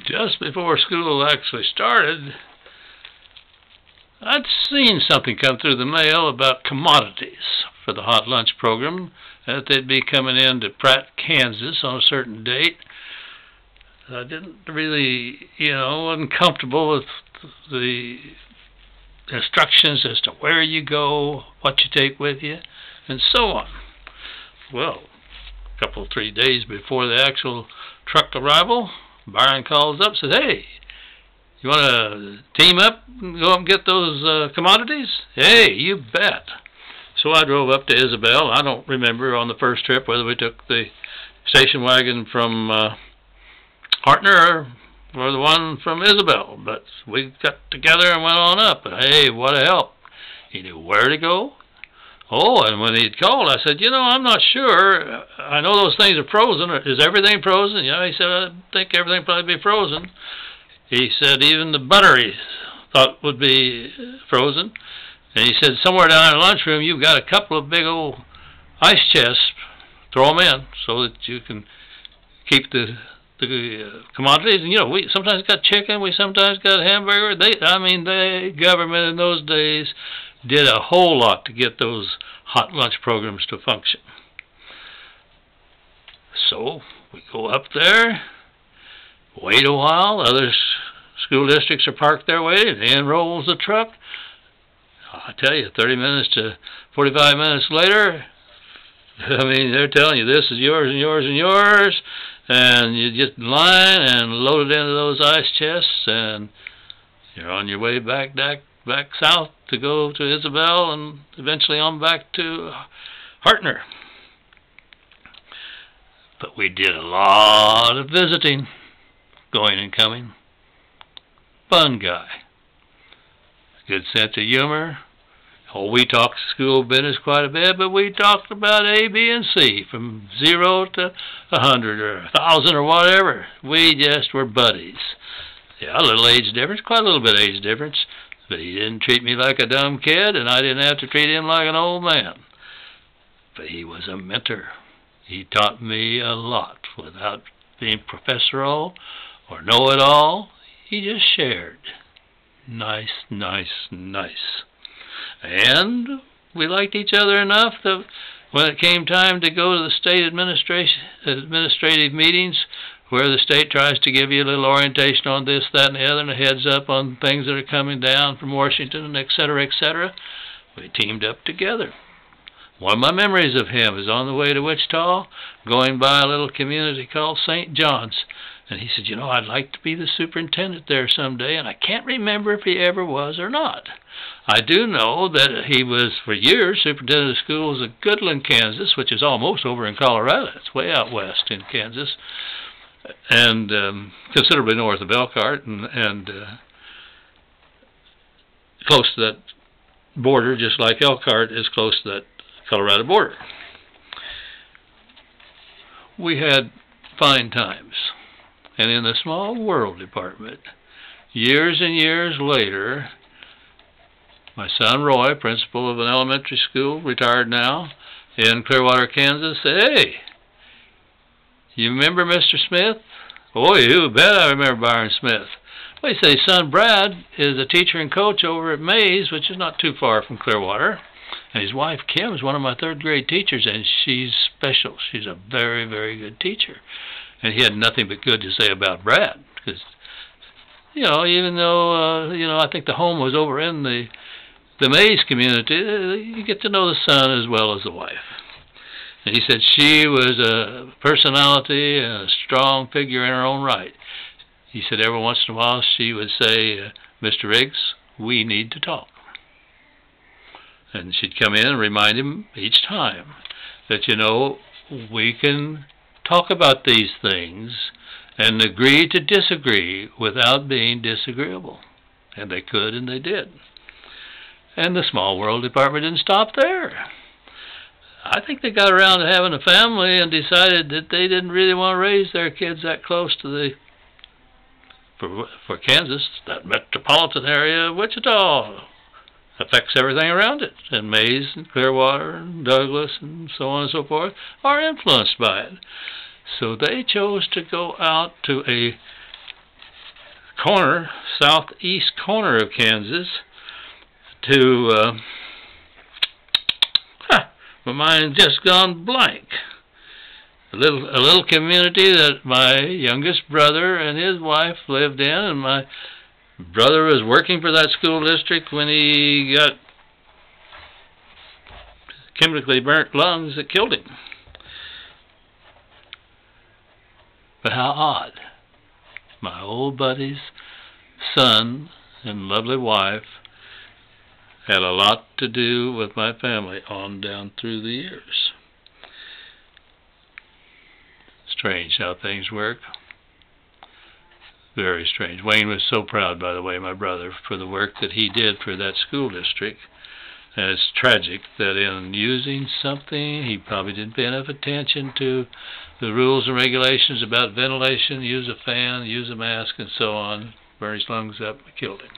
Just before school actually started, I'd seen something come through the mail about commodities for the hot lunch program, that they'd be coming into Pratt, Kansas on a certain date. I didn't really, wasn't comfortable with the instructions as to where you go, what you take with you, and so on. Well, a couple, 3 days before the actual truck arrival, Byron calls up and says, "Hey, you want to team up and go up and get those commodities?" Hey, you bet. So I drove up to Isabel. I don't remember on the first trip whether we took the station wagon from Hartner or the one from Isabel, but we got together and went on up. And hey, what a help. He knew where to go. Oh, and when he'd called, I said, I'm not sure. I know those things are frozen. Is everything frozen? He said, I think everything probably be frozen. He said even the butter he thought would be frozen. And he said, somewhere down in the lunchroom, you've got a couple of big old ice chests. Throw them in so that you can keep the commodities. And, we sometimes got chicken, we sometimes got hamburger. The government in those days did a whole lot to get those hot lunch programs to function. So we go up there, wait a while. Other school districts are parked there waiting. In rolls the truck. I tell you, 30 minutes to 45 minutes later, they're telling you this is yours and yours and yours, and you just line and load it into those ice chests, and you're on your way back south to go to Isabel and eventually on back to Hartner. But we did a lot of visiting, going and coming. Fun guy. Good sense of humor. Oh, we talked school business quite a bit, but we talked about A, B, and C from 0 to 100 or 1,000 or whatever. We just were buddies. Yeah, a little age difference, quite a little bit of age difference, but he didn't treat me like a dumb kid, and I didn't have to treat him like an old man. But he was a mentor. He taught me a lot without being professorial or know-it-all. He just shared. Nice, nice, nice. And we liked each other enough that when it came time to go to the state administrative meetings, where the state tries to give you a little orientation on this, that, and the other, and a heads up on things that are coming down from Washington, etc., we teamed up together. One of my memories of him is on the way to Wichita, going by a little community called St. John's. And he said, I'd like to be the superintendent there someday, and I can't remember if he ever was or not. I do know that he was, for years, superintendent of schools at Goodland, Kansas, which is almost over in Colorado. It's way out west in Kansas, and considerably north of Elkhart, and close to that border, just like Elkhart is close to that Colorado border. We had fine times. And in the small world department, years and years later, my son Roy, principal of an elementary school, retired now, in Clearwater, Kansas, said, "Hey, you remember Mr. Smith?" "Oh, you bet I remember Byron Smith." Well, he said his son Brad is a teacher and coach over at Mays, which is not too far from Clearwater. And his wife, Kim, is one of my third-grade teachers, and she's special. She's a very, very good teacher. And he had nothing but good to say about Brad, because, even though, I think the home was over in the Mays community, you get to know the son as well as the wife. And he said she was a personality and a strong figure in her own right. He said every once in a while she would say, "Mr. Riggs, we need to talk." And she'd come in and remind him each time that, we can talk about these things and agree to disagree without being disagreeable. And they could, and they did. And the small world department didn't stop there. I think they got around to having a family and decided that they didn't really want to raise their kids that close to for Kansas, that metropolitan area of Wichita. Affects everything around it. And Mays and Clearwater and Douglas and so on and so forth are influenced by it. So they chose to go out to a corner, southeast corner of Kansas, to my mind's just gone blank. A little community that my youngest brother and his wife lived in, and my brother was working for that school district when he got chemically burnt lungs that killed him. But how odd. My old buddy's son and lovely wife had a lot to do with my family on down through the years. Strange how things work. Very strange. Wayne was so proud, by the way, my brother, for the work that he did for that school district. And it's tragic that in using something, he probably didn't pay enough attention to the rules and regulations about ventilation, use a fan, use a mask, and so on. Burned his lungs up and killed him.